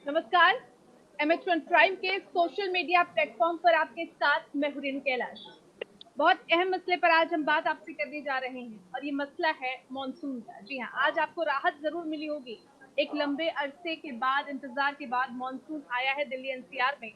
नमस्कार। MH1 prime के social media platform पर आपके साथ मैं हूं रेणु कैलाश। बहुत अहम मसले पर आज हम बात आपसे करने जा रहे हैं और ये मसला है मॉनसून का। जी हाँ, आज आपको राहत जरूर मिली होगी। एक लंबे अरसे के बाद, इंतजार के बाद मॉनसून आया है दिल्ली एनसीआर में,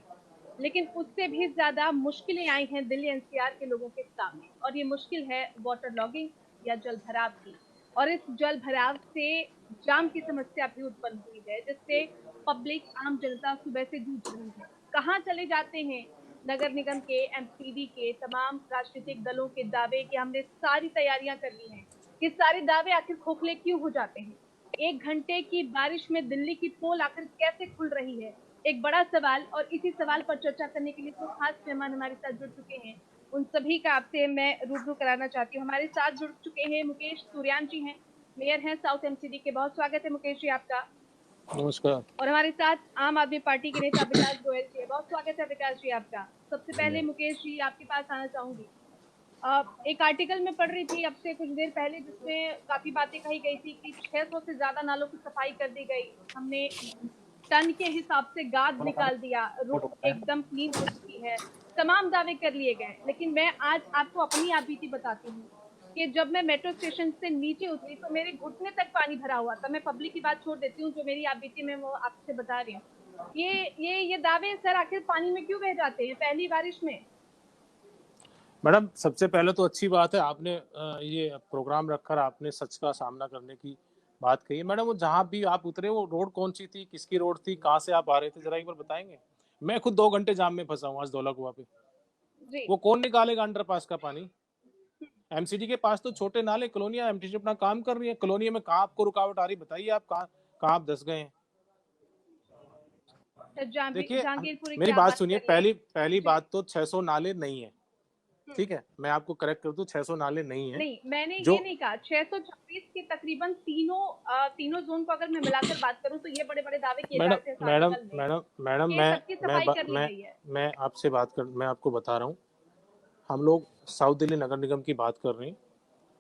लेकिन उससे भी ज्यादा मुश्किलें आई हैं दिल्ली एनसीआर के लोगों के सामने, और ये मुश्किल है वाटर लॉगिंग या जल भराव की। और इस जल भराव से जाम की समस्या भी उत्पन्न हुई है, जिससे पब्लिक, आम जनता सुबह से जूझ रही है। कहाँ चले जाते हैं नगर निगम के, एमसीडी के तमाम राजनीतिक दलों के दावे कि हमने सारी तैयारियां कर ली हैं। ये सारे दावे आखिर खोखले क्यों हो जाते हैं? 1 घंटे की बारिश में दिल्ली की पोल आखिर कैसे खुल रही है? एक बड़ा सवाल। और इसी सवाल पर चर्चा करने के लिए तो खास मेहमान हमारे साथ जुड़ चुके हैं। उन सभी का आपसे मैं रूबरू कराना चाहती हूँ। हमारे साथ जुड़ चुके हैं मुकेश सूर्यान जी हैं, मेयर हैं साउथ एमसीडी के। बहुत स्वागत है मुकेश जी आपका। नमस्कार। और हमारे साथ आम आदमी पार्टी के नेता विकास गोयल जी है। बहुत स्वागत है विकास जी आपका। सबसे पहले मुकेश जी आपके पास आना चाहूंगी। एक आर्टिकल में पढ़ रही थी अब से कुछ देर पहले, जिसमें काफी बातें कही गई थी कि 600 से ज्यादा नालों की सफाई कर दी गई। हमने टन के हिसाब से गाद निकाल दिया, रोड एकदम क्लीन हो चुकी है, तमाम दावे कर लिए गए। लेकिन मैं आज आपको अपनी आप बीती बताती हूँ कि जब मैं मेट्रो स्टेशन से नीचे उतरी तो मेरे घुटने तक पानी भरा हुआ था। मैं पब्लिक की बात छोड़ देती हूँ, जो मेरी आप बीती में वो आपसे बता रही हूँ। ये दावे सर आखिर पानी में क्यों बह जाते हैं पहली बारिश में? मैडम, सबसे पहले तो अच्छी बात है आपने ये प्रोग्राम रखकर आपने सच का सामना करने की बात कही है। मैडम, वो जहाँ भी आप उतरे वो रोड कौन सी थी, किसकी रोड थी, कहाँ से आप आ रहे थे, जरा एक बार बताएंगे? मैं खुद 2 घंटे जाम में फंसा हूँ आज धौला कुआं पे। जी। वो कौन निकालेगा अंडरपास का पानी? एमसीडी के पास तो छोटे नाले, कॉलोनियां एमसीडी अपना काम कर रही है। कॉलोनी में कहाँ आपको रुकावट आ रही, बताइए आप कहाँ आप धस गए हैं? देखिए, जहांगीरपुरी की मेरी आप बात बात सुनिए। कर ले। पहली जी। बात तो 600 नाले नहीं है, ठीक है? मैं आपको करेक्ट कर दूं, 600 नाले नहीं है। नहीं, मैंने जो ये नहीं कहा। 626 के तकरीबन तीनों जोन को अगर मैं मिलाकर बात करूं तो ये बड़े बड़े दावे किए जा मैडम रहे थे इस मैडम आर्टिकल में मैडम मैडम कि सबकी सफाई कर ली गई है। मैं आपसे मैं आपको बता रहा हूँ। हम लोग साउथ दिल्ली नगर निगम की बात कर रहे हैं।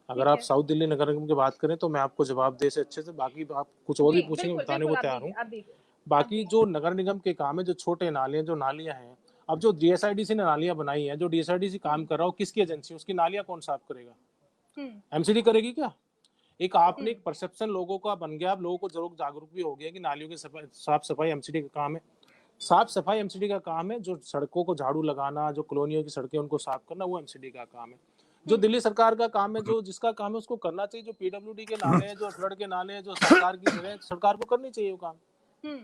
अगर ठीक आप है। साउथ दिल्ली नगर निगम की बात करें तो मैं आपको जवाब दे से अच्छे से, बाकी आप कुछ और जी भी पूछेंगे, बिल्कुल बताने को बिल्कुल, आप तैयार दीजिए हूँ। आप दीजिए आप बाकी दीजिए। जो नगर निगम के काम है, जो छोटे नाले हैं, जो नालियां हैं, अब जो डीएसआईडीसी ने नालियां बनाई हैं, जो डीएसआईडीसी काम कर रहा हो, किसकी एजेंसी, उसकी नालियां कौन साफ करेगा? हम्म एमसीडी करेगी क्या? एक आपने हम्म एक परसेप्शन लोगों का बन गया, अब लोगों को जरूर जागरूक भी हो गया कि नालियों की साफ सफाई एमसीडी का काम है। साफ सफाई एमसीडी का काम है। जो सड़कों को झाड़ू लगाना, जो कॉलोनियों की सड़कें उनको साफ करना, वो एमसीडी का काम है। जो हम्म दिल्ली सरकार का काम है, जो जिसका काम है उसको करना चाहिए। जो पीडब्ल्यूडी के नाले हैं, जो फ्लड के नाले हैं, जो सरकार की जगह है, सरकार को करनी चाहिए वो काम। हम्म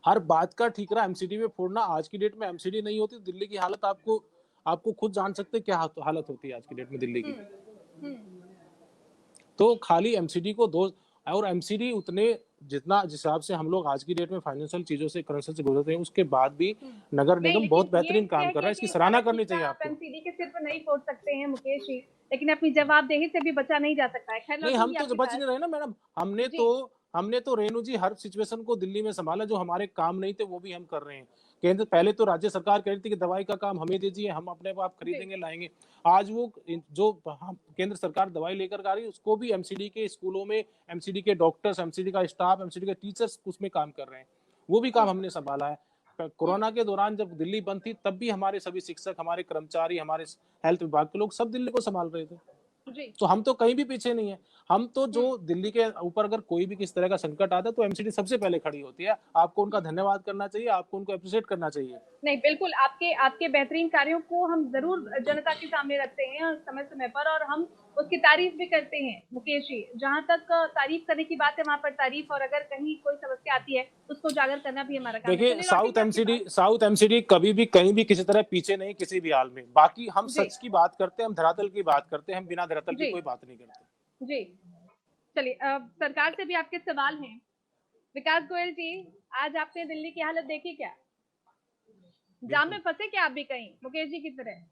हर बात का ठीकरा एमसीडी में फोड़ना, आज की डेट में एमसीडी नहीं होती दिल्ली की हालत आपको आपको खुद जान सकते क्या हालत होती है आज की डेट में दिल्ली की। हम्म हम्म तो खाली एमसीडी को दो, और एमसीडी उतने जितना जिस हिसाब से हम लोग आज की डेट में फाइनेंशियल चीजों से, करेंसी से गुजरते हैं, उसके बाद भी नगर नहीं, निगम लेकिन बहुत ये बेहतरीन काम कह कर रहा के है। इसकी कि सराहना सारा करनी ठीकरा चाहिए आप आपको। एमसीडी के सिर पर नहीं फोड़ सकते हैं मुकेश जी, लेकिन अपनी जवाबदेही से भी बचा नहीं जा सकता है। खैर नहीं, हम लौटूंगी तो आपके बच पास। नहीं रहे ना मैडम। जी। हमने तो रेणु जी हर सिचुएशन को दिल्ली में संभाला। जो हमारे काम नहीं थे वो भी हम कर रहे हैं। केंद्र पहले तो राज्य सरकार कह रही थी कि दवाई का काम हमें दीजिए, हम अपने आप जी। खरीदेंगे लाएंगे। आज वो जो केंद्र सरकार दवाई लेकर आ रही है, उसको भी एमसीडी के स्कूलों में एमसीडी के डॉक्टर्स, एमसीडी का स्टाफ, एमसीडी के टीचर्स उसमें काम कर रहे हैं। वो भी काम हमने संभाला है। कोरोना के दौरान जब दिल्ली बंद थी, तब भी हमारे सभी शिक्षक, हमारे कर्मचारी, हमारे हेल्थ विभाग के लोग सब दिल्ली को संभाल रहे थे। जी। तो हम तो कहीं भी पीछे नहीं है। हम तो जो हम्म दिल्ली के ऊपर अगर कोई भी किस तरह का संकट आता है तो एमसीडी सबसे पहले खड़ी होती है। आपको उनका धन्यवाद करना चाहिए, आपको उनको अप्रिशिएट करना चाहिए। नहीं, बिल्कुल आपके आपके बेहतरीन कार्यों को हम जरूर जनता के सामने रखते हैं और समय समय पर, और हम उसकी तारीफ भी करते हैं मुकेश जी। जहां तक तारीफ करने की बात है वहां पर तारीफ, और अगर कहीं कोई समस्या आती है उसको उजागर करना भी हमारा काम है। देखिए, चलिए लौटेंगे आपके पास। साउथ एमसीडी कभी भी कहीं भी किसी तरह पीछे नहीं, किसी भी हाल में। बाकी हम जी। सच की बात करते हैं, हम धरातल की बात करते हैं, हम बिना धरातल की जी। कोई बात नहीं करते। जी। चलिए, सरकार से भी आपके सवाल हैं। विकास गोयल जी, आज आपने दिल्ली की हालत देखी क्या? जाम में फंसे क्या आप भी कहीं मुकेश जी की तरह?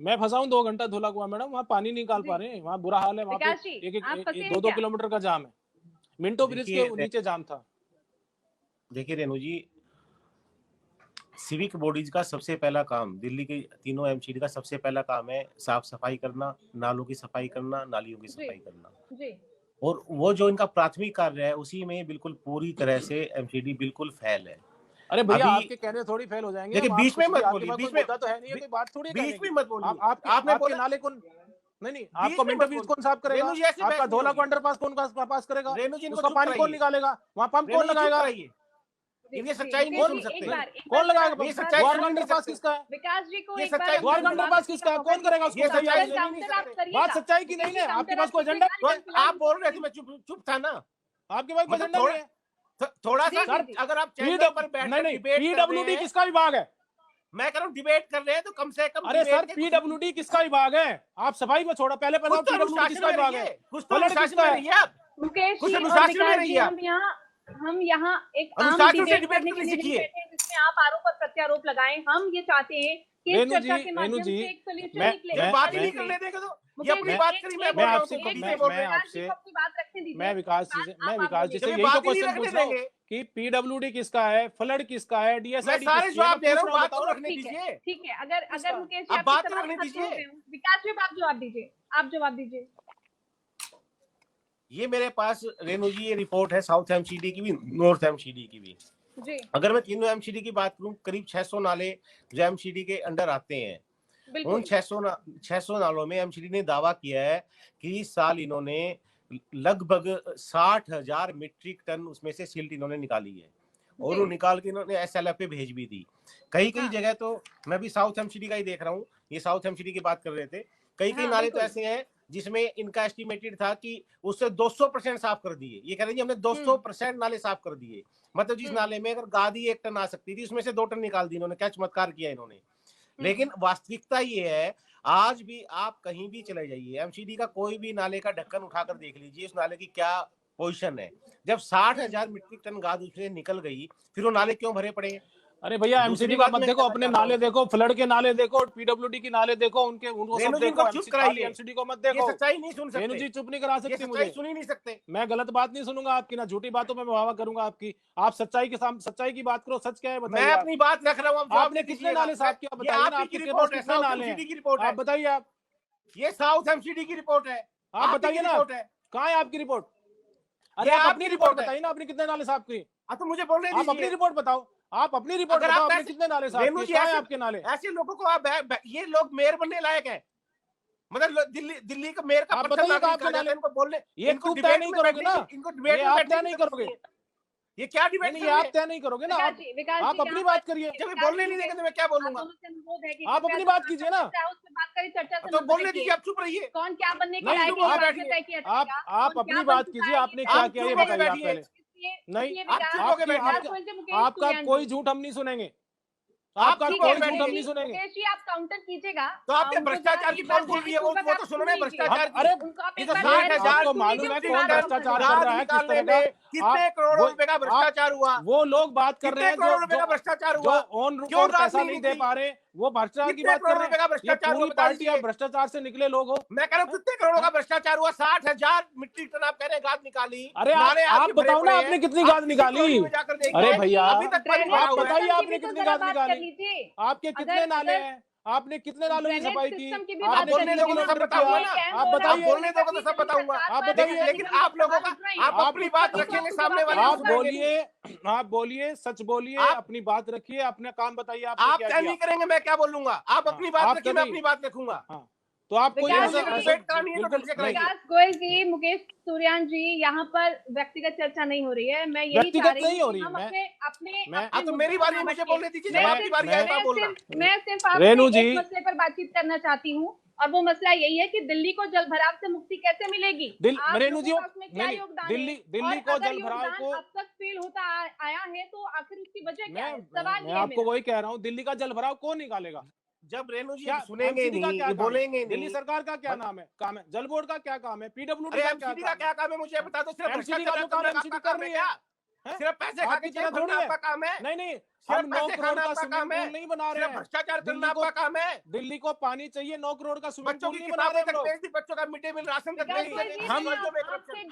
मैं फंसा हूँ 2 घंटा धुला कुआं मैडम, वहाँ पानी निकाल जी। पा रहे हैं, वहाँ बुरा हाल है। वहाँ पे विकास जी, आप फंसे हैं 2-2 क्या? किलोमीटर का जाम है। मिंटो ब्रिज के देखिए नीचे जाम था। देखिए रेणु जी, सिविक बॉडीज का सबसे पहला काम, दिल्ली के तीनों एमसीडी का सबसे पहला काम है साफ सफाई करना, नालों की सफाई करना, नालियों की जी। सफाई करना। जी। और वो जो इनका प्राथमिक कार्य है, उसी में बिल्कुल पूरी तरह से एमसीडी बिल्कुल फेल है। अरे भैया अभी आपके कहने थोड़ी फेल हो जाएंगे। देखिए, अब आप बीच में कुछ भी, मत आपके बोलिए, पास बीच कोई में मुद्दा तो है नहीं है, कोई बात थोड़ी है कहने बीच की। में मत बोलिए। आपके आपने आपके बोला नाले कौन, नहीं बीच आपका में मिंटो मत बीच बोलिए। कौन साफ करेगा? रेणु जी ऐसी आपका बहस नहीं धोला होगी। को अंडरपास कौन पास करेगा? रेणु जी इनको उसका चुप पानी कौन कराइए। निकालेगा? वहाँ पंप रेणु कौन जी चुप लगाएगा? कराइए। जी, ये जी, सच्चाई नहीं मुकेश सुन जी, सकते। कौन लगाएगा ये पंप? सच्चाई द्वार सुन का ही नहीं अंडरपास सकते। किसका है? विकास जी को ये एक बार सच्चाई द्वार का सुन ही नहीं अंडरपास सकते। किसका है? कौन करेगा उसको ये सही सच्चाई आगे? सुन ही नहीं काउंटर आप सकते। करिएगा। बात सच्चाई की नहीं है। आपके पास कोई एजेंडा तो नहीं है। आप बोल रहे थे, मैं चुप था ना। आपके पास कोई मतलब एजेंडा नहीं है। थोड़ा जी, सा जी, जी। अगर आप चैनल पर बैठकर नहीं, डिबेट कर रहे पीडब्ल्यूडी हैं, किसका विभाग है? मैं कह रहा हूँ डिबेट कर रहे हैं तो कम से कम अरे सर डिबेट के कुछ पीडब्ल्यूडी किसका विभाग है? आप सफाई में छोड़ो, पहले कुछ बताओ तो पीडब्ल्यूडी अनुशासन किसका में विभाग है? रहिए, कुछ तो फ्लड अनुशासन किसका में है? रहिए आप। मुकेश कुछ जी और अनुशासन में विकास रहिए जी, आप। हम यहाँ एक आम अनुशासन से डिबेट डिबेट करने के करनी लिए नहीं सीखिए। बैठे हैं जिसमें आप आरोप और प्रत्यारोप लगाएं। हम ये चाहते हैं कि इस चर्चा के माध्यम से एक सोल्यूशन निकले। जब बात ही नहीं मुकेश करने देंगे तो जी, ये अपनी बात करी, मैं बोल रहा हूँ तो मैं बीच में बोल रहे हैं। विकास जी को अपनी बात रखने दीजिए। मैं विकास जी से जब यही तो बात ही नहीं क्वेश्चन रखने पूछ रहा हूँ देंगे, कि पीडब्ल्यूडी किसका है, फ्लड किसका है, मैं डीएसआईडी सारे किसकी है? जवाब दे रहा हूँ, बात बताओ तो ना। रखने दीजिए। ठीक है, अगर मुकेश जी अब आपके बात तो सवाल रखने खत्म हो दीजिए। गए हों, विकास जी आप जवाब दीजिए, आप जवाब दीजिए। ये मेरे पास रेणु जी ये रिपोर्ट है, साउथ एमसीडी की भी, नॉर्थ एमसीडी की भी। जी अगर मैं तीनों एमसीडी की बात करूं, करीब 600 नाले जो एमसीडी के अंडर आते हैं, उन 600 नालों में एमसीडी ने दावा किया है कि इस साल इन्होंने लगभग 60,000 मीट्रिक टन उसमें से सिल्ट इन्होंने निकाली है, और वो निकाल के इन्होंने एसएलएफ पे भेज भी दी। कई जगह तो मैं भी साउथ एमसीडी का ही देख रहा हूँ, ये साउथ एमसीडी की बात कर रहे थे। कई नाले तो ऐसे हैं जिसमें इनका एस्टिमेटेड था कि उससे 200% साफ कर दिए। ये कह रहे हैं हमने 200% नाले साफ कर दिए। मतलब जिस नाले में अगर गादी 1 टन आ सकती थी, उसमें से 2 टन निकाल दी इन्होंने। क्या चमत्कार किया इन्होंने। लेकिन वास्तविकता ये है, आज भी आप कहीं भी चले जाइए, एमसीडी का कोई भी नाले का ढक्कन उठाकर देख लीजिए, उस नाले की क्या पोजीशन है। जब 60,000 मीट्रिक टन गाद उसमें निकल गई, फिर वो नाले क्यों भरे पड़े? अरे भैया एमसीडी का मत देखो, अपने नाले देखो, फ्लड के नाले देखो, पीडब्ल्यूडी की नाले देखो, उनको सब देखो। चुप कराइए, एमसीडी को मत देखो। ये सच्चाई नहीं सुन सकते। रेणु जी चुप नहीं करा सकती मुझे, सुन ही नहीं सकते। मैं गलत बात नहीं सुनूंगा आपकी, ना झूठी बातों में वाह करूंगा आपकी। आप सच्चाई की बात करो। सच क्या है बताइए। मैं अपनी बात रख रहा हूँ। आपने कितने नाले साफ किया बताइए ना, आपके पास कितने नाले हैं आप बताइए। आप ये साउथ एमसीडी की रिपोर्ट है, आप बताइए ना, कहाँ है आपकी रिपोर्ट? अरे आप अपनी रिपोर्ट बताइए ना, आपने कितने नाले साफ किए? तो मुझे बोलने दीजिए। आप अपनी रिपोर्ट बताओ, आप अपनी रिपोर्ट बताओ, आपने कितने नाले साफ किए? कहाँ है आपके नाले? ऐसे लोगों को आप ये लोग मेयर बनने लायक है? मतलब दिल्ली का मेयर का आप बताइए आपके नाले इनको बोलने, ये खूब तय नहीं करोगे ना, इनको डिबेट में बैठने नहीं करोगे। ये क्या डिबेट नहीं, आप तय नहीं करोगे ना, आप अपनी बात करिए। जब बोलने नहीं देंगे तो मैं क्या बोलूंगा? आप अपनी बात कीजिए ना, तो बोलने दीजिए, आप चुप रहिए। कौन क्या बनने की आप अपनी बात कीजिए। आपने क्या किया ये बताइए आप पहले। नहीं, आपका कोई झूठ हम नहीं सुनेंगे, आपका कोई झूठ हम नहीं सुनेंगे। आप काउंटर कीजिएगा तो आपके भ्रष्टाचार की कौन सुन रही है? वो तो सुनो ना भ्रष्टाचार की। अरे आपको आपको मालूम है कौन भ्रष्टाचार कर रहा है, किस तरह का? कितने करोड़ों रुपए का भ्रष्टाचार हुआ? वो लोग बात कर रहे हैं करोड़ रुपए का भ्रष्टाचार हुआ, जो ऑन रिकॉर्ड पैसा नहीं दे पा रहे, वो भ्रष्टाचार की बात कर रहे हैं। ये पूरी पार्टी आप भ्रष्टाचार से निकले लोग हो। मैं कह रहा हूँ कितने करोड़ों का भ्रष्टाचार हुआ? 60,000 मीट्रिक टन आप कह रहे हैं गाद निकाली। अरे आप बताओ ना, आपने कितनी गाद निकाली? अरे भैया अभी तक आप बताइए, आपने कितनी गाद निकाली? आपके कितने नाले हैं? आपने कितने नालों की सफाई की? आप बोलने दोगे तो सब बताऊंगा ना। आप बताइए, बोलने दोगे तो सब बताऊंगा। आप बताइए, लेकिन आप लोगों का, आप अपनी बात रखेंगे सामने वाले। आप बोलिए, सच बोलिए, अपनी बात रखिए, अपना काम बताइए। आप क्या नहीं करेंगे, मैं क्या बोलूंगा? आप अपनी बात रखिए, मैं अपनी बात रखूंगा। तो आप कोई विकास गोयल जी, मुकेश सूर्यान जी, यहाँ पर व्यक्तिगत चर्चा नहीं हो रही है। मैं यही चाह रही हूँ हम अपने तो मेरी बारी मुझे बोलने दीजिए। मैं सिर्फ आपसे एक मसले पर बातचीत करना चाहती हूँ, और वो मसला यही है कि दिल्ली को जल भराव से मुक्ति कैसे मिलेगी? रेणु जी, क्या योगदान दिल्ली को जल भराव को अब तक फेल होता आया है, तो आखिर उसकी वजह क्या है? सवाल मैं आपको वही कह रहा हूँ, दिल्ली का जल भराव कौन निकालेगा? जब रेणु जी सुनेंगे नहीं, ये बोलेंगे नहीं। दिल्ली सरकार का क्या नाम है, काम है? जल बोर्ड का क्या काम है? पीडब्ल्यूडी का क्या काम है? मुझे बता दो। सिर्फ एमसीडी का जो काम एमसीडी कर रही है, सिर्फ पैसे खा के थोड़ी आपका काम है। नहीं, हम 9 करोड़ का स्विमिंग पूल नहीं बना रहे हैं। भ्रष्टाचार करना आपका काम है। दिल्ली को पानी चाहिए, 9 करोड़ का स्विमिंग पूल नहीं बना बना रहे हैं। बच्चों का मिड डे मील राशन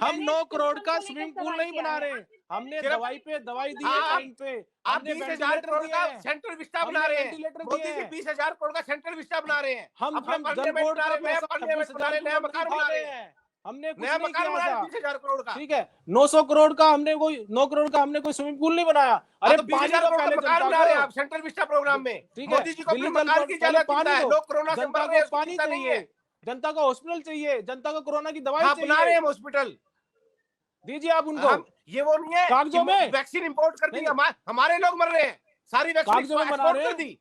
हम 9 करोड़ का स्विमिंग पूल नहीं बना रहे हैं। हमने दवाई पे दवाई दी है टाइम पे। आप 20,000 करोड़ का सेंट्रल विस्टा बना रहे हैं। मोदी जी 20,000 करोड़ का सेंट्रल विस्टा बना रहे हैं। हम जल बोर्ड का पैसा 26,000 नया मकान बना रहे हैं। हमने कुछ नया नहीं मकान किया बनाया था। 20,000 करोड़ का। ठीक है, 900 करोड़ का हमने कोई 9 करोड़ का हमने कोई स्विमिंग पूल नहीं बनाया। अरे तो पानी 20,000 तो करोड़ का पहले मकान जनता बना रहे हैं को, आप सेंट्रल विस्टा प्रोग्राम में। ठीक है, मोदी जी को अपने दिल्ली जल मकान बोर्ड की पहले ज्यादा पानी चिंता है, दो, लोग कोरोना से जनता मर रहे हैं को उसकी पानी चिंता नहीं है। चाहिए, जनता को हॉस्पिटल चाहिए, जनता को कोरोना की दवाई हाँ बना रहे चाहिए, हैं हॉस्पिटल, दीजिए आप उनको। हम ये वो नहीं है कि कागजों में वैक्सीन इंपोर्ट कर दी, नहीं, हमारे लोग मर रहे हैं, सारी वैक्सीन कागजों में बना एक्सपोर्ट रहे कर हैं, दी,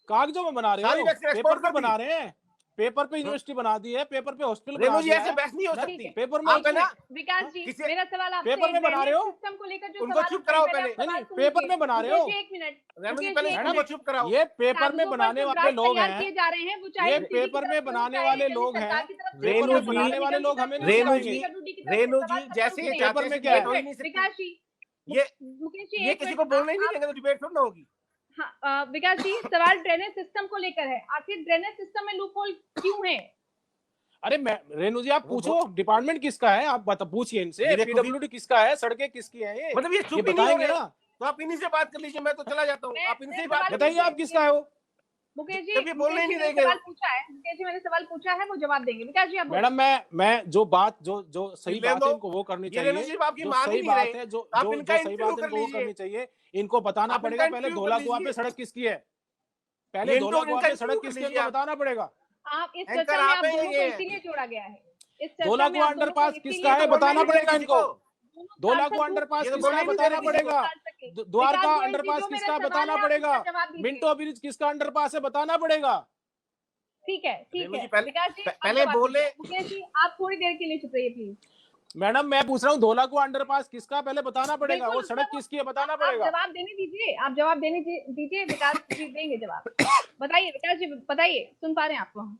कागजों में बना रहे सारी हो, वैक्सीन पेपर एक्सपोर्ट पे कर दी। बना रहे हैं, पेपर पे यूनिवर्सिटी बना दी है, पेपर पे हॉस्पिटल बना रेणु जी दिया ऐसे है, बहस नहीं हो ना सकती। पेपर में आप है ना विकास जी, किसी मेरा सवाल आपसे, पेपर में बना रहे हो, सिस्टम को लेकर जो उनको सवाल चुप उठ रहे कराओ हैं, पहले। आप नहीं, सवाल पेपर सुनिए। में बना रहे हो। मुकेश जी, एक मिनट, रेणु जी मुकेश पहले जी, एक इनको मिनट। चुप कराओ। ये पेपर में कागजों पर बनाने जो वाले ड्राफ्ट लोग तैयार हैं, किए जा रहे हैं वो चाहे ये एमसीडी की पेपर तरफ में से हो, बनाने चाहे वाले दिल्ली लोग सरकार हैं, की तरफ से हो, पेपर रेणु में जी, बनाने वाले लोग हमें नहीं रेणु सिखाएंगे। जी, रेणु जी जैसे ये चाहते पेपर में हैं क्या है? डिबेट हो ही नहीं सकती। विकास जी, ये मुकेश जी, ये एक किसी मिनट, को बोलने ही नहीं आप- देंगे तो डिबेट थोड़ी ना होगी। हाँ, विकास जी, सवाल ड्रेनेज सिस्टम को लेकर है। आखिर ड्रेनेज सिस्टम में लूप होल क्यों है? अरे मैं रेणु जी, आप वो पूछो डिपार्टमेंट किसका है, आप बता पूछिए इनसे, ये देखो पीडब्ल्यूडी किसका है, सड़कें किसकी हैं, ये मतलब ये चुप ही नहीं हो बताएंगे रहे, ना। तो आप इन्हीं से बात कर लीजिए, मैं तो चला जाता हूँ, आप इनसे ही बात कर बताइए लीजिए। आप किसका है वो। मुकेश जी, जब ये बोलने ही नहीं मैंने देंगे। सवाल पूछा है, मुकेश जी मैंने सवाल पूछा है, वो जवाब देंगे। विकास जी आप बोलिए। मैडम मैं जो बात जो सही लेन बात है दो। इनको वो करनी ये रेणु चाहिए, जी आपकी जो मान ही सही नहीं बात रहे, है, जो आप जो इनका जो सही इंटरव्यू बात है कर इनको वो लीजिए। करनी चाहिए। इनको बताना आप पड़ेगा इनका पहले इंटरव्यू कर धोला कुआं पे लीजिए। सड़क किसकी है, पहले ये धोला इनका कुआं पे इंटरव्यू सड़क कर किसकी है लीजिए इनको आप। बताना पड़ेगा। आप इस एंकर चर्चा में आप आप हैं, दोनों को ये इसीलिए जोड़ा गया है, इस चर्चा धोला में कुआं आप दोनों को अंडरपास इसीलिए किसका है जोड़ा बताना गया पड़ेगा किसी इनको। को। धोला सांसद कुआं दूसरी अंडरपास ये तो किसका बोलने है ही नहीं बताना दे रहे किसी को। पड़ेगा, द्वारका विकास गोयल जी, अंडरपास जो मेरा किसका सवाल बताना है, आप पड़ेगा, उसका जवाब दीजिए। मिंटो ब्रिज किसका अंडरपास है बताना पड़ेगा। ठीक है, ठीक रेणु है। जी पहले विकास जी, आप पहले जवाब बोले। दीजिए। मुकेश जी, आप थोड़ी देर के लिए चुप रहिए प्लीज। मैडम मैं पूछ रहा हूँ धोला कुआं अंडरपास किसका पहले बताना पड़ेगा, बिल्कुल, वो सड़क किसकी है बताना आप पड़ेगा। जवाब देने दीजिए, आप जवाब देने दीजिए, विकास जी देंगे जवाब। बताइए विकास जी, बताइए, सुन पा रहे हैं आपको हम।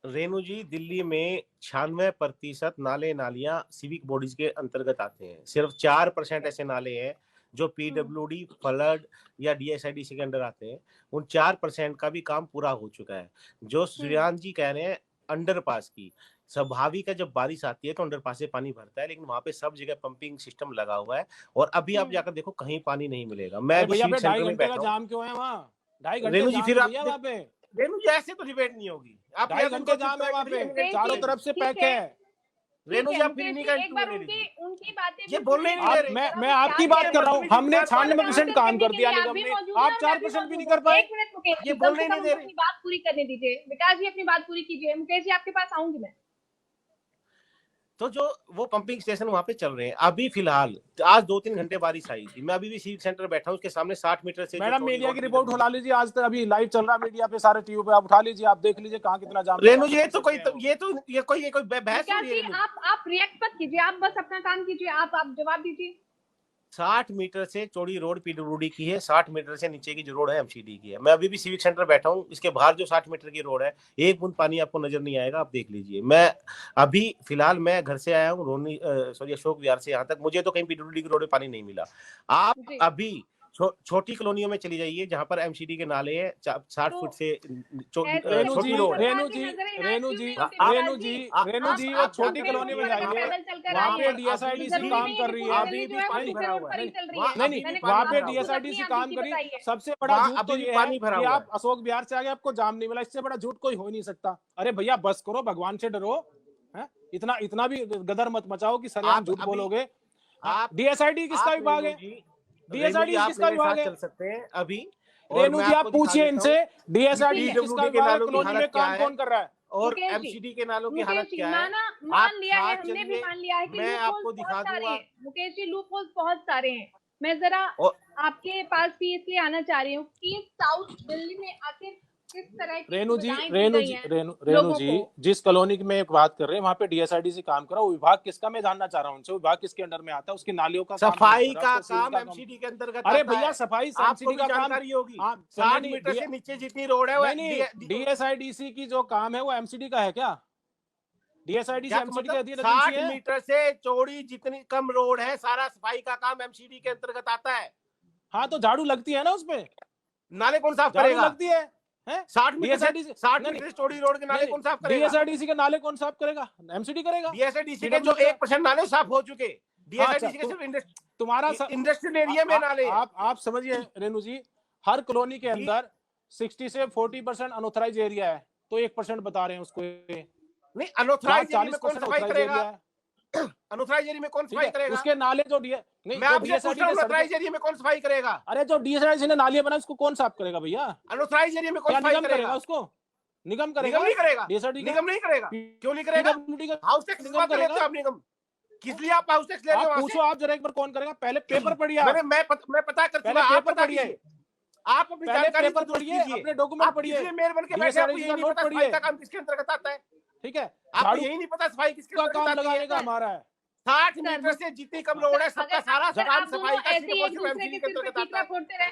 रेणु जी, दिल्ली में 96% नाले नालियां सिविक बॉडीज के अंतर्गत आते हैं, सिर्फ 4% ऐसे नाले हैं जो पीडब्ल्यूडी, फ्लड या डीएसआईडीसी के अंडर आते हैं। उन 4% का भी काम पूरा हो चुका है। जो श्रीयान जी कह रहे हैं अंडरपास की, स्वाभाविक है जब बारिश आती है तो अंडरपास से पानी भरता है, लेकिन वहां पे सब जगह पंपिंग सिस्टम लगा हुआ है और अभी आप जाकर देखो कहीं पानी नहीं मिलेगा। मैं अरे भी भैया सिविक पे 2.5 सेंटर में घंटे का बैठा हूँ। जाम क्यों है वहाँ, 2.5 घंटे रेणु जी जाम फिर है आप भैया वहाँ पे, रेणु जी ऐसे तो डिबेट नहीं होगी। आप 2.5 घंटे जाम है वहाँ पे, चारों तरफ से पैक है। रेणु जी आप फिर इन्हीं का एक बार इंटरव्यू ले लीजिए। उनकी बातें ये भी बोलने ही नहीं सुनिए। दे आप रहे। मैं आपकी बात कर रहा हूँ, हमने 96% काम कर दिया निगम ने, आप 4% भी नहीं कर पाए। एक मिनट मुकेश जी, ये कम बोलने से नहीं कम दे उनको रहे। अपनी बात पूरी करने दीजिए। विकास जी अपनी बात पूरी कीजिए। मुकेश जी आपके पास आऊंगी मैं। तो जो वो पंपिंग स्टेशन वहां पे चल रहे हैं अभी फिलहाल, आज 2-3 घंटे बारिश आई थी, मैं अभी भी सिविक सेंटर बैठा हूँ, उसके सामने 60 मीटर से मैडम मीडिया की रिपोर्ट उठा लीजिए, आज तक अभी लाइव चल रहा मीडिया पे सारे टीवी पे, आप उठा लीजिए, आप देख लीजिए कहाँ कितना जाम। रेणु जी ये कोई बहस हो विकास रही जी है। रेणु आप रिएक्ट मत कीजिए, आप बस अपना काम कीजिए, आप जवाब दीजिए। 60 मीटर से चौड़ी रोड पीडब्ल्यूडी की है, 60 मीटर से नीचे की जो रोड है एमसीडी की है। मैं अभी भी सिविक सेंटर बैठा हूँ, इसके बाहर जो 60 मीटर की रोड है, एक बूंद पानी आपको नजर नहीं आएगा, आप देख लीजिए। मैं अभी फिलहाल मैं घर से आया हूँ रोनी सॉरी अशोक विहार से, यहाँ तक मुझे तो कहीं पीडब्ल्यूडी की रोड में पानी नहीं मिला। आप जी। अभी छोटी कॉलोनियों में चली जाइए जहां पर एमसीडी के नाले हैं, 60 फुट से छोटी रोड है। रेणु जी वो छोटी कॉलोनी में जाइए, वहाँ पे डीएसआईडीसी काम कर रही है। नहीं वहाँ पे डीएसआईडीसी काम कर रही है। सबसे बड़ा झूठ तो ये है कि आप अशोक बिहार से आगे आपको जाम नहीं मिला, इससे बड़ा झूठ कोई हो नहीं सकता। अरे भैया बस करो, भगवान से डरो, है इतना भी गदर मत मचाओ कि सरेआम झूठ बोलोगे। डीएसआईडी किसका विभाग है, डीएसआईडी किसका विभाग है, चल सकते हैं अभी। रेणु जी आप पूछिए इनसे, डीएसआईडी किसका विभाग है, कॉलोनी में काम कौन कर रहा है, और एमसीडी के नालों की हालत क्या है। मान लिया है, हमने भी मान लिया है कि मैं आपको दिखा दूंगा। मुकेश जी लूप होल्स बहुत सारे हैं। मैं जरा आपके पास भी इसलिए आना चाह रही हूँ कि साउथ दिल्ली में आखिर किस तरह की रेणु जी जिस कॉलोनी की मैं बात कर रहे हैं वहाँ पे डीएसआईडीसी काम कर रहा है, वो विभाग किसका मैं जानना चाह रहा हूँ उनसे, विभाग किसके अंडर में आता है, उसकी नालियों का सफाई का काम एमसीडी के अंतर्गत। अरे भैया सफाई एमसीडी का काम होगी, 60 मीटर से नीचे जितनी रोड है वो डीएसआईडीसी की जो काम है वो एमसीडी का है क्या, डीएसआईडीसी एमसीडी के अधीन 60 मीटर से चौड़ी जितनी कम रोड है, सारा सफाई का काम एमसीडी के अंतर्गत आता है। हाँ तो झाड़ू लगती है ना उसपे, नाले कौन साफ करेगा, लगती है 60 मीटर से चौड़ी रोड के नाले कौन साफ करेगा, डीएसआईडीसी के नाले कौन साफ करेगा, एमसीडी करेगा। डीएसआईडीसी के जो 1% नाले साफ हो चुके, डीएसआईडीसी के सिर्फ तुम्हारा इंडस्ट्रियल एरिया में नाले। आप समझिए रेणु जी, हर कॉलोनी के अंदर 60 से 40% अनऑथराइज एरिया है, तो 1% बता रहे हैं उसको, नहीं, अनऑथराइज एरिया में कौन 40% सफाई ऑथराइज करेगा? एरिया है, अनऑथराइज एरिया में कौन ठीक सफाई है, करेगा? उसके नाले जो नहीं, मैं जो आपसे पूछ डीएसआरडी रहा हूँ, के अनऑथराइज एरिया में कौन सफाई करेगा? अरे जो डीएसआरडी ने नालियां बनाई उसको कौन साफ करेगा भैया? अनऑथराइज एरिया में कौन क्या सफाई निगम करेगा? करेगा उसको? निगम निगम करेगा नहीं करेगा, डीएसआरडी का, निगम नहीं करेगा। क्यों नहीं करेगा? पीडब्ल्यूडी का हाउस टैक्स निगम लेते हो करेगा। आप निगम, किस लिए आप हाउस टैक्स ले रहे हो आप वहां पूछो, से? आप जरा एक बार कौन करेगा? पहले पेपर पढ़िए आप, मैं पता कर पहले चुका, आप पेपर पता पढ़िए, कीजिए, आप अपनी पहले जानकारी पेपर को दुरुस्त पढ़िए, कीजिए। अपने डॉक्यूमेंट आप पढ़िए, किस लिए मेयर बन के बैठे, आपको डीएसआरडी यही का नहीं नोट पता सफाई पढ़िए, का काम किसके अंतर्गत आता है? ठीक है, आपको झाड़ू यही नहीं पता सफाई किसके का अंतर्गत काम आती लगाने है? का हमारा है। 60 मीटर से जितनी कम रोड है सबका सारा अगर काम आप दोनों सफाई का ऐसे ही एक सिर्फ दूसरे एमसीडी के के सिर पे अंतर्गत आता टीकरा है। फोड़ते रहे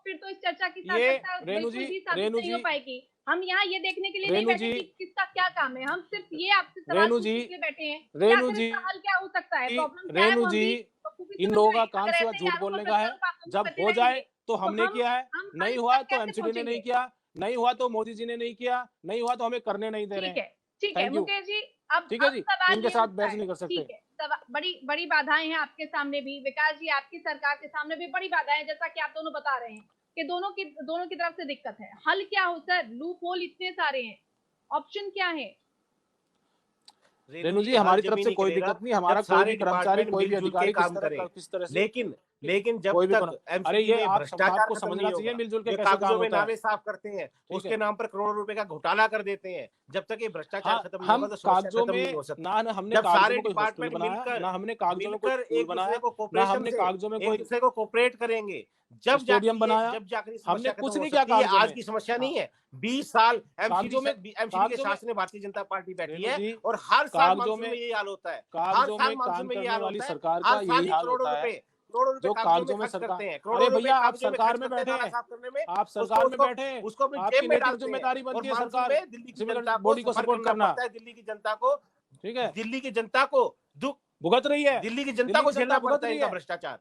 फिर तो इस चर्चा की ये सार्थकता रेणु बिल्कुल जी, भी साबित रेणु नहीं हो जी, पाएगी। हम यहाँ ये देखने के लिए नहीं रेणु बैठे जी, कि किसका क्या काम है, हम सिर्फ ये आपसे सवाल रेणु पूछने जी, के लिए बैठे हैं कि रेणु आखिर जी, इसका हल क्या हो सकता है, प्रॉब्लम क्या है, रेणु वो हम जी, भी बखूबी इन समझ लोगों रहे का हैं। काम अगर सिवा ऐसे ही झूठ आरोप बोलने का है। प्रत्यारोप जब करते हो जाए रहेंगे तो हमने किया है, हम नहीं हल हुआ तक तो कैसे एमसीडी ने नहीं पहुंचेंगे? किया, नहीं हुआ तो मोदी जी ने नहीं किया, नहीं हुआ तो हमें करने नहीं दे रहे ठीक हैं। है, ठीक है थैंक यू, मुकेश जी। अब ठीक है जी, सवाल इनके ये साथ उठता बहस है, नहीं कर सकते। ठीक है, बड़ी बड़ी बाधाएं हैं आपके सामने भी, विकास जी आपकी सरकार के सामने भी बड़ी बाधाएं हैं, जैसा कि आप दोनों बता रहे हैं कि दोनों की तरफ से दिक्कत है। हल क्या हो सर? लूप होल इतने सारे हैं, ऑप्शन क्या है? रेणु जी, हमारी तरफ से कोई दिक्कत नहीं, हमारा कोई भी कर्मचारी, कोई भी अधिकारी किस तरह से, लेकिन जब कोई भी तक अरे एमसीडी ये में आप भ्रष्टाचार आपको खत्म समझना नहीं चाहिए होगा, मिलजुल के ये कैसे काम कागजों में होता है। नावे साफ करते हैं, उसके नाम पर करोड़ों रुपए का घोटाला कर देते हैं, जब तक ये भ्रष्टाचार हाँ, खत्म नहीं हम होगा तो समस्या कागजों खत्म नहीं में हो सकती। ना हमने जब कागजों सारे में कोई हॉस्पिटल डिपार्टमेंट बनाया, ना हमने कागजों में कोई मिलकर स्कूल एक दूसरे बनाया, को ना कोऑपरेशन हमने से कागजों में एक कोई दूसरे को कोऑपरेट करेंगे, जब स्टेडियम बनाया, जाकर हमने समस्या कुछ खत्म हो नहीं किया सकती है। कागजों आज में। की समस्या हाँ, नहीं है, 20 साल कागजों में एमसीडी के शासन में भारतीय जनता पार्टी बैठी रेणु है जी, और हर साल कागजों मानसून में में यही हाल होता है, हर कागजों साल में मानसून काम में यही करने हाल वाली होता है। सरकार का हर साल यही ही हाल होता है। करोड़ों रुपए जो कागजों कागजों में में खर्च सरकार, करते हैं, अरे करोड़ों रुपए भैया आप कागजों में सरकार खर्च में करते हैं बैठे नाला हैं, साफ करने में, आप सरकार में उसको बैठे हैं, उसको अपनी आपकी जेब में नैतिक डालते हैं जिम्मेदारी और बनती है मानसून सरकार में दिल्ली की जनता को बॉडी को सफर सपोर्ट करना करना, पड़ता है, दिल्ली की जनता को ठीक है, दिल्ली की जनता को दुख भुगत रही है, दिल्ली की जनता दिल्ली को की जनता झेलना भुगत पड़ता है रही इनका है, भ्रष्टाचार,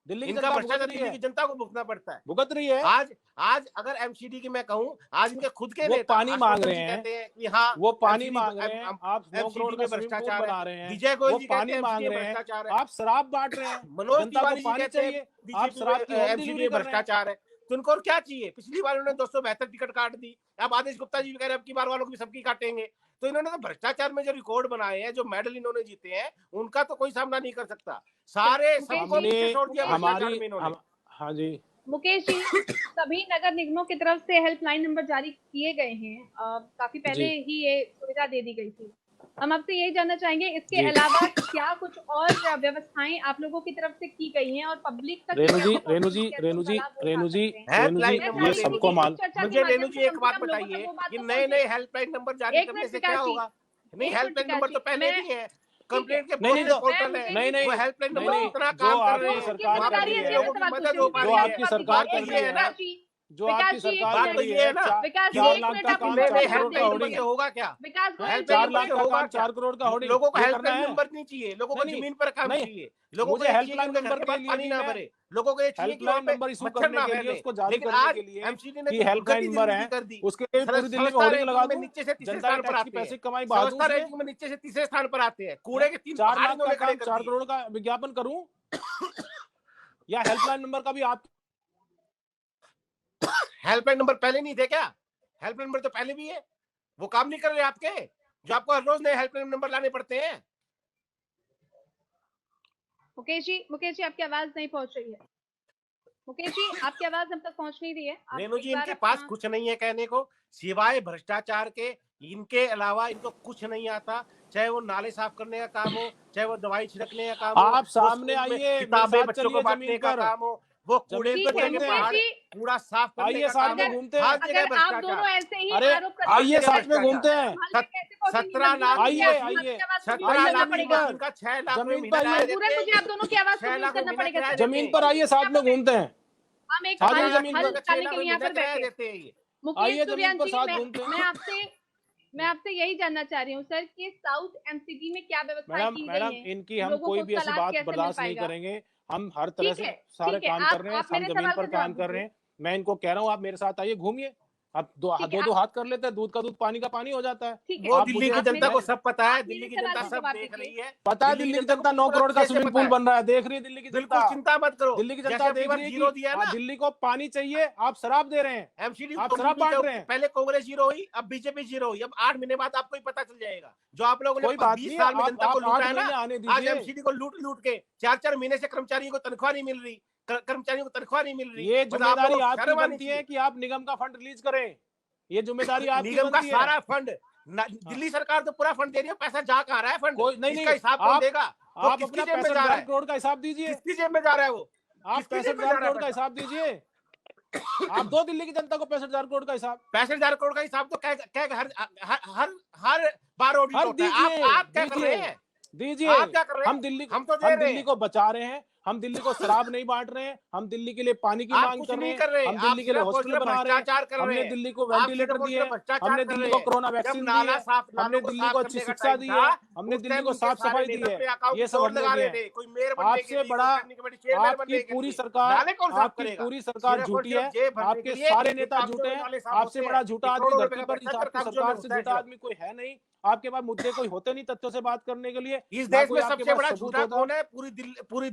दिल्ली की इनका जनता भुगत भ्रष्टाचार रही दिल्ली है, की जनता को भुगतना पड़ता है। भुगत रही है। आज अगर एमसीडी की मैं कहूं, आज इनके खुद के वो नेता पानी मांग रहे जी हैं, कहते हैं कि हाँ वो पानी MCD मांग रहे हैं, आप 9 करोड़ एमसीडी का में स्विमिंग पूल भ्रष्टाचार बना है, रहे हैं, विजय गोयल वो जी कहते पानी हैं मांग एमसीडी में रहे हैं, भ्रष्टाचार है, आप शराब बांट रहे हैं, मनोज जनता को तिवारी जी पानी कहते हैं चाहिए, आप शराब की होम एमसीडी डिलीवरी में कर रहे हैं। भ्रष्टाचार है। तो उनको और क्या चाहिए? पिछली बार उन्होंने 272 टिकट काट दी, अब आदेश गुप्ता जी भी कह रहे हैं अब की बार वालों की भी सबकी काटेंगे। तो इन्होंने तो भ्रष्टाचार में जो रिकॉर्ड बनाए हैं, जो मेडल इन्होंने जीते हैं, उनका तो कोई सामना नहीं कर सकता। सारे सबको नीचे छोड़ दिया भ्रष्टाचार में इन्होंने। हाँ जी मुकेश जी, सभी नगर निगमों की तरफ से हेल्पलाइन नंबर जारी किए गए हैं, काफी पहले ही ये सुविधा दे दी गई थी। हम आपसे यही जानना चाहेंगे, इसके अलावा क्या कुछ और व्यवस्थाएं आप लोगों की तरफ से की गई हैं और पब्लिक तक रेणु जी ये सबको मालूम। मुझे रेणु जी एक बात बताइए कि नए हेल्पलाइन नंबर जारी करने से क्या होगा? नहीं, हेल्पलाइन नंबर तो पहले भी है, कंप्लेंट के पोर्टल है, नहीं वो हेल्पलाइन नंबर नहीं, इतना जो काम कर रहे आपकी हैं, सरकार वहाँ कर पर रही है, लोगों की मदद हो पा जो रही आपकी सरकार कर रही है ना, जो आपकी सरकार कर रही है, 4 लाख का काम 4 करोड़ का होर्डिंग है, होगा क्या? 4 लाख का काम 4 करोड़ का होर्डिंग, लोगों को ये करना हेल्पलाइन है। नंबर नहीं चाहिए, लोगों को नहीं, जमीन पर काम नहीं, चाहिए, लोगों को मुझे हेल्पलाइन नंबर के लिए पानी ना भी भरे, लोगों को ये चाहिए कि हेल्पलाइन नंबर इशू करने के लिए, उसको जारी करने के लिए एमसीडी ने कि हेल्पलाइन नंबर है, उसके लिए पूरी दिल्ली में होर्डिंग लगा दूं, नीचे से तीसरे जनता स्थान के पर टैक्स आते की पैसे हैं, कमाई बाजू संस्था से रेटिंग में नीचे से तीसरे स्थान पर आते हैं, कूड़े के 3 4 लाख का काम खड़े 4 करोड़ का विज्ञापन करूं या हेल्पलाइन नंबर का भी आप हेल्पलाइन नंबर पहले नहीं थे क्या? हेल्पलाइन नंबर तो पहले भी है, वो काम नहीं कर रहे आपके, जो आपको हर रोज नए हेल्पलाइन नंबर लाने पड़ते हैं। मुकेश जी आपकी आवाज नहीं पहुंच रही है। मुकेश जी आपकी आवाज हम तक पहुंच नहीं रही है। रेणु जी, इनके पास कुछ नहीं है कहने को सिवाय भ्रष्टाचार के, इनके अलावा इनको कुछ नहीं आता, चाहे वो नाले साफ करने का काम हो, चाहे वो दवाई छिड़कने का काम हो, आप सामने आइए, किताबें बच्चों को बांटने का काम हो, वो कूड़े कूड़ा साफ करने का काम हो, घूमते हैं। अगर आप दोनों ऐसे ही आरोप करते हैं, आइए साथ में घूमते हैं, 17 लाख आइए 17 लाख का 6 लाख जमीन पर आइए, मुझे आप दोनों की आवाज करना पड़ेगा। जमीन पर आइए, साथ में घूमते हैं, हम एक हल निकालने के लिए यहाँ पर बैठे। मुकेश जमीन पर साथ जी, घूमते हैं। मैं आपसे यही जानना चाह रही हूँ सर कि साउथ एमसीडी में क्या व्यवस्था की गई है? मैडम इनकी हम कोई भी ऐसी बात बर्दाश्त नहीं करेंगे, हम हर तरह से सारे काम कर रहे हैं, हम जमीन पर काम कर रहे हैं। मैं इनको कह रहा हूँ आप मेरे साथ आइए, घूमिए, आप दो हाथ कर लेते हैं, दूध का दूध पानी का पानी हो जाता है। ठीक है, वो आप दिल्ली मुझे की जनता को सब पता है, आप दिल्ली मेरे की सवाल जनता का सब जवाब देख दीजिए। रही है। पता है दिल्ली की जनता 9 पूरा करोड़ का अच्छे से स्विमिंग पता पूल है। बन रहा है, देख रही है दिल्ली की बिल्कुल जनता। चिंता मत करो, दिल्ली की जैसे जनता अब की देख बार रही है जीरो कि दिया ना दिल्ली को पानी चाहिए, आप शराब दे रहे हैं, एमसीडी आप शराब बांट रहे हैं। पहले कांग्रेस जीरो हुई, अब बीजेपी जीरो हुई, अब 8 महीने बाद आपको ही पता चल जाएगा। जो आप लोगों ने कोई बात 20 नहीं, साल में जनता को आप लूटा 8 है ना, महीने आने आज दीजिए। एमसीडी को लूट लूट के 4-4 महीने से कर्मचारियों को तनख्वाह नहीं मिल रही, कर्मचारियों को तनख्वाह नहीं मिल रही। ये मतलब आप जिम्मेदारी लोगों को आपकी शर्म आनी बनती है चाहिए। कि आप निगम का फंड रिलीज करें, ये जिम्मेदारी आपकी निगम का बनती है। सारा फंड दिल्ली सरकार तो पूरा फंड दे रही है, पैसा जा कहाँ रहा है फंड, कोई नहीं, इसका हिसाब कौन देगा? वो आप किसकी अपना जेब में जा रहा 65,000 है? करोड़ का हिसाब दीजिए। किसकी जेब में जा रहा है वो? आप किसकी जेब में 65,000 जा रहा है करोड़ का पैसा? हिसाब दीजिए। आप दो दिल्ली की जनता को 65,000 करोड़ का हिसाब। 65,000 करोड़ का हिसाब तो हर बार ऑडिट हर होता है। दीजिए, आप क्या कर रहे हैं? दीजिए। आप क्या कर रहे हैं? हम तो दे हम रहे दिल्ली हैं। को बचा रहे हैं, हम दिल्ली को शराब नहीं बांट रहे हैं, हम दिल्ली के लिए पानी की आप मांग कुछ कर रहे नहीं हैं, कर रहे, हम आप दिल्ली के लिए सिर्फ और हॉस्पिटल सिर्फ बना रहे हैं, भ्रष्टाचार कर रहे हमने हैं। दिल्ली को आप वेंटिलेटर सिर्फ और दिए, सिर्फ भ्रष्टाचार हमने कर दिल्ली रहे को हैं। कोरोना जब वैक्सीन दी नाला है, साफ, हमने नालों को दिल्ली साफ को करने अच्छी का शिक्षा टाइम दी था, है, हमने उस दिल्ली टाइम को इनके साफ सारे सफाई दी नेता है, अपने अकाउंट ये में सब दौड़ हमने लगा दिए रहे हैं। थे, कोई मेयर बनने के आपसे लिए, कोई बड़ा स्टैंडिंग कमेटी चेयरमैन बनने आपकी के पूरी लिए। सरकार, नाले कौन साफ आपकी करेगा? पूरी सरकार सिर्फ और झूठी सिर्फ है, जेब भरने के आपके लिए सारे ये नेता कागजों झूठे में हैं, नाले साफ आपसे होते बड़ा हैं। झूठा ये आदमी करोड़ों रुपए धरती का पर भ्रष्टाचार आपकी कागजों में सरकार से होता है झूठा सिर्फ। आदमी कोई है नहीं। आपके पास मुद्दे कोई होते नहीं तथ्यों से बात करने के लिए, इस ना देश कोई में आपके सबसे पास बड़ा सबूत झूठा होता। कौन है? पूरी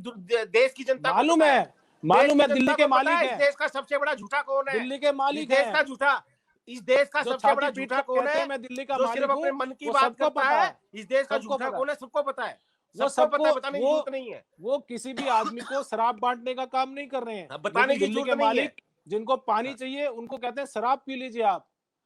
देश की जनता को मालूम पता है, है। देश मालूम की है, दिल्ली जनता के को पता मालिक है इस हैं, देश का सबसे बड़ा झूठा कौन है। दिल्ली के इस मालिक देश का हैं, झूठा, इस देश का जो सबसे छाती बड़ा पीट झूठा कर कौन कहते हैं है? मैं दिल्ली का जो मालिक सिर्फ अपने हूँ, मन की वो बात सबको करता पता है। है, इस देश का सबको झूठा पता कौन है। है? सबको पता है। वो सबको पता है, सबको बताने की जरूरत नहीं है। वो किसी भी आदमी को शराब बांटने का काम नहीं कर रहे हैं, अब बताने लेकिन की दिल्ली जरूरत के नहीं है। मालिक जिनको पानी चाहिए उनको कहते हैं शराब पी लीजिए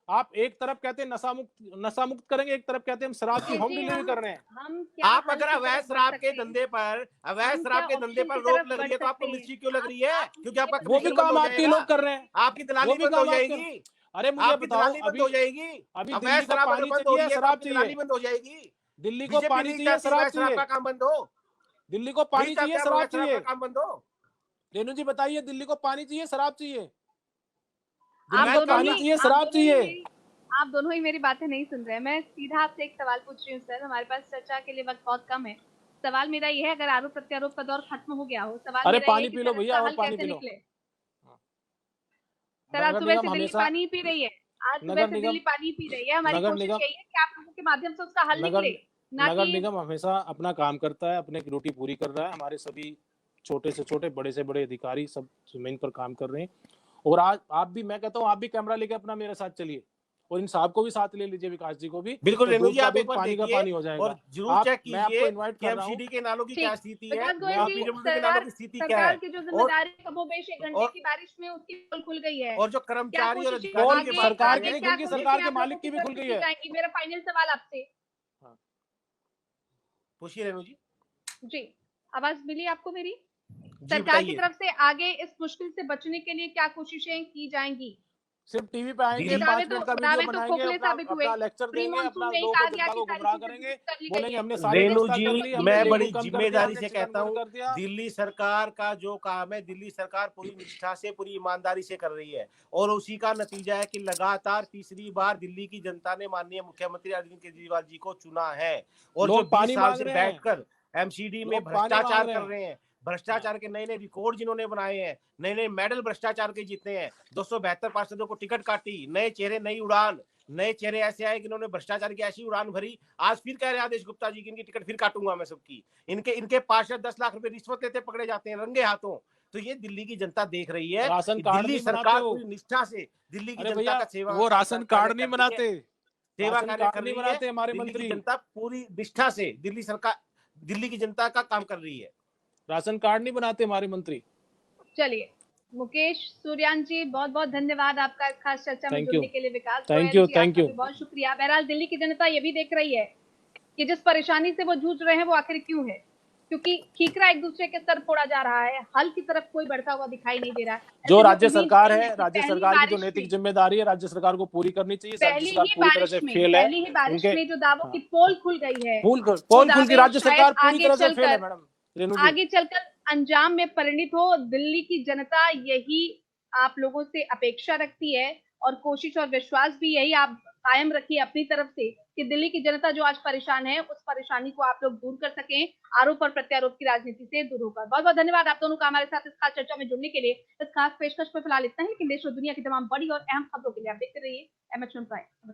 आप एक तरफ कहते हैं नशा मुक्त करेंगे, एक तरफ कहते हैं हम शराब की होम जी, डिलीवरी कर रहे हैं। हम क्या आप हल अगर की अवैध तरफ बढ़ शराब के सकते हैं? धंधे पर हम क्या ऑप्शन की रोक तरफ लग बढ़ रही है, तो आपको सकते हैं? मिर्ची क्यों लग रही है? आप क्योंकि आपका वो भी कमीशन बंद काम हो आपके जाएगा, लोग कर रहे हैं, आपकी वो दलाली भी बंद हो काम आपके। जाएगी, अरे मुझे आपकी बताओ, दलाली बंद हो जाएगी। अभी अवैध दिल्ली को शराब अगर पानी बंद हो रही चाहिए, है तो शराब आपकी चाहिए, दलाली बंद हो जाएगी। दिल्ली को बीजेपी पानी नहीं चाहिए, चाहती शराब अवैध शराब चाहिए, का काम बंद हो। दिल्ली को नहीं पानी चाहिए, चाहते शराब अवैध शराब का चाहिए। काम बंद हो। रेणु जी बताइए, दिल्ली को पानी चाहिए, शराब चाहिए, आप दिल्ली को दोनों पानी ही चाहिए, शराब चाहिए। आप दोनों ही मेरी बातें नहीं सुन रहे हैं। मैं सीधा आपसे एक सवाल पूछ रही हूँ सर, हमारे पास चर्चा के लिए वक्त बहुत कम है। सवाल मेरा ये है, अगर आरोप प्रत्यारोप का दौर खत्म हो गया हो, सवाल अरे मेरा ये पानी है कि पी लो सर भैया, इसका और हल पानी कैसे पी लो। निकले? सर आज नगर सुबह से निगम दिल्ली हमेशा, पानी ही पी रही है, आज सुबह नगर से निगम, दिल्ली पानी ही पी रही है। हमारी नगर कोशिश निगम, यही है कि आप लोगों के माध्यम से उसका हल नगर निकले, ना नगर कि निगम हमेशा अपना काम करता है, अपने ड्यूटी पूरी कर रहा है। हमारे सभी छोटे से छोटे, बड़े से बड़े अधिकारी सब जमीन पर काम कर रहे हैं। और आज आप भी, मैं कहता हूँ आप भी कैमरा लेके अपना मेरे साथ चलिए, और इन साहब को भी साथ ले लीजिए, विकास जी को भी, बिल्कुल तो रेणु दूध जी, का आप एक दूध बार पानी का देखिए पानी हो और जाएगा। जरूर चेक मैं आपको कीजिए इनवाइट कि कर रहा हूँ। एमसीडी के नालों की क्या स्थिति है विकास और गोयल जी, पीडब्ल्यूडी के नालों की स्थिति क्या है। सरकार की जो जिम्मेदारी है वो बेश एक घंटे और की बारिश में उसकी पोल खुल गई है। और जो क्या कर्मचारी और कोशिशें अधिकारी के आगे बात कर सरकार रहे की आगे भी हैं, क्या खुल गई, कोशिशें सरकार के आप लोगों मालिक की की भी तरफ खुल से गई की है। जाएंगी? मेरा फाइनल सवाल आपसे। पूछिए रेणु जी। जी, आवाज मिली आपको मेरी? जी सरकार की बताइए। तरफ से आगे इस मुश्किल से बचने के लिए क्या कोशिशें की जाएंगी? सिर्फ टीवी पे आएंगे, दिल्ली 5 मिनट का वीडियो दावे तो बनाएंगे, खोखले अपना साबित हुए। अपना लेक्चर प्री देंगे, मॉनसून अपना में ही लोगों कहा को, गया जनता कि को सारी गुमराह चीजें करेंगे, दुरुस्त कर ली गई बोलेंगे है। हमने सारी रेणु व्यवस्था जी, कर ली, हमने मैं लोगों बड़ी को कम कर दिया, जिम्मेदारी हमने से कहता बंद हूँ, कर दिया। दिल्ली सरकार का जो काम है, दिल्ली सरकार पूरी निष्ठा से, पूरी ईमानदारी से कर रही है, और उसी का नतीजा है कि लगातार तीसरी बार दिल्ली की जनता ने माननीय मुख्यमंत्री अरविंद केजरीवाल जी को चुना है। और जो लोग 20 पानी साल मांग से रहे हैं, बैठकर एमसीडी में लोग पानी मांग भ्रष्टाचार रहे कर हैं। रहे हैं, भ्रष्टाचार के नए नए रिकॉर्ड जिन्होंने बनाए हैं, नए नए मेडल भ्रष्टाचार के जीते हैं, 272 पार्षदों को टिकट काटी, नए चेहरे, नई उड़ान, नए चेहरे ऐसे आए जिन्होंने भ्रष्टाचार की ऐसी उड़ान भरी। आज फिर कह रहे हैं आदेश गुप्ता जी की इनकी टिकट फिर काटूंगा मैं सबकी। इनके पार्षद 10 लाख रुपए रिश्वत लेते पकड़े जाते हैं रंगे हाथों। तो ये दिल्ली की जनता देख रही है राशन कि कार्ड दिल्ली नहीं बनाते सरकार वो। पूरी निष्ठा से दिल्ली की अरे जनता भैया, का सेवा वो राशन कार्ड नहीं बनाते, सेवा राशन कार्य कार्ड कर नहीं रही है। बनाते हमारे दिल्ली की मंत्री। जनता पूरी निष्ठा से दिल्ली की जनता का काम कर रही है। राशन कार्ड नहीं बनाते हमारे मंत्री। चलिए, मुकेश सूर्यान जी, बहुत बहुत धन्यवाद आपका इस खास चर्चा में जुड़ने के लिए। Vikas thank Goyal you, ji, thank आपका यू। भी बहुत शुक्रिया। बहरहाल दिल्ली की जनता ये भी देख रही है कि जिस परेशानी से वो जूझ रहे हैं वो आखिर क्यों है, क्योंकि ठीकरा एक दूसरे के सर फोड़ा जा रहा है, हल की तरफ कोई बढ़ता हुआ दिखाई नहीं दे रहा है। जो राज्य सरकार है, राज्य सरकार की जो नैतिक जिम्मेदारी है, राज्य सरकार को पूरी करनी चाहिए। राज्य सरकार पूरी तरह से फेल है। पहली ही बारिश उनके में जो दावों की पोल खुल गई है, पोल खुल की राज्य सरकार पूरी तरह से फेल है मैडम। रेणु जी, आगे चलकर अंजाम में परिणित हो, दिल्ली की जनता यही आप लोगों से अपेक्षा रखती है, और कोशिश और विश्वास भी यही आप कायम रखिए अपनी तरफ से कि दिल्ली की जनता जो आज परेशान है उस परेशानी को आप लोग दूर कर सकें, आरोप और प्रत्यारोप की राजनीति से दूर होकर। बहुत बहुत धन्यवाद आप दोनों का हमारे साथ इस खास चर्चा में जुड़ने के लिए। इस खास पेशकश में फिलहाल इतना ही, लेकिन देश और दुनिया की तमाम बड़ी और अहम खबरों के लिए आप देखते रहिए MH1 प्राइम।